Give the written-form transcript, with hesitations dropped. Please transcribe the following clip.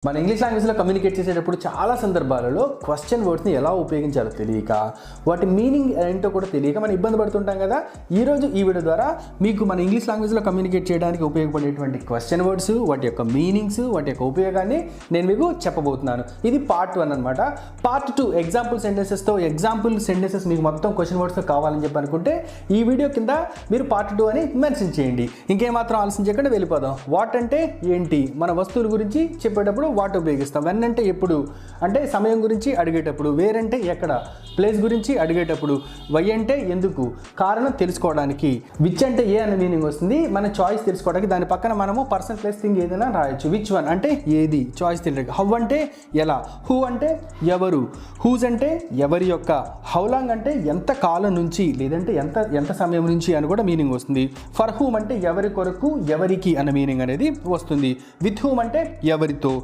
మన ఇంగ్లీష్ లాంగ్వేజ్లో కమ్యూనికేట్ చేసేటప్పుడు చాలా సందర్భాలలో క్వశ్చన్ వర్డ్స్ని ఎలా ఉపయోగించాలో తెలియక వాటి మీనింగ్ ఏంటో కూడా తెలియక మనం ఇబ్బంది పడుతుంటాం కదా. ఈరోజు ఈ వీడియో ద్వారా మీకు మన ఇంగ్లీష్ లాంగ్వేజ్లో కమ్యూనికేట్ చేయడానికి ఉపయోగపడేటువంటి క్వశ్చన్ వర్డ్స్, వాటి యొక్క మీనింగ్స్, వాటి యొక్క ఉపయోగాన్ని నేను మీకు చెప్పబోతున్నాను. ఇది పార్ట్ 1 అనమాట. పార్ట్ 2 ఎగ్జాంపుల్ సెంటెన్సెస్ మీకు మొత్తం క్వశ్చన్ వర్డ్స్తో కావాలని చెప్పి అనుకుంటే ఈ వీడియో కింద మీరు పార్ట్ 2 అని మెన్షన్ చేయండి. ఇంకేమాత్రం ఆలస్యం చేయకుండా వెళ్ళిపోదాం. వాట్ అంటే ఏంటి, మన వస్తువుల గురించి చెప్పేటప్పుడు వాట్ ఉపయోగిస్తాం. వెన్ అంటే ఎప్పుడు, అంటే సమయం గురించి అడిగేటప్పుడు. వేర్ అంటే ఎక్కడ, ప్లేస్ గురించి అడిగేటప్పుడు. వై అంటే ఎందుకు, కారణం తెలుసుకోవడానికి. విచ్ అంటే ఏ అనే మీనింగ్ వస్తుంది, మన చాయిస్ తెలుసుకోవడానికి. దాని పక్కన మనము పర్సన్ ప్లేస్ థింగ్ ఏదైనా రాయొచ్చు. విచ్ వన్ అంటే ఏది, చాయిస్ తెలియదు. హౌ అంటే ఎలా, హూ అంటే ఎవరు, హూజ్ అంటే ఎవరి యొక్క, హౌ లాంగ్ అంటే ఎంత కాలం నుంచి, లేదంటే ఎంత సమయం నుంచి అని కూడా మీనింగ్ వస్తుంది. ఫర్ హూమ్ అంటే ఎవరి కొరకు, ఎవరికి అన్న మీనింగ్ అనేది వస్తుంది. విత్ హూమ్ అంటే ఎవరితో.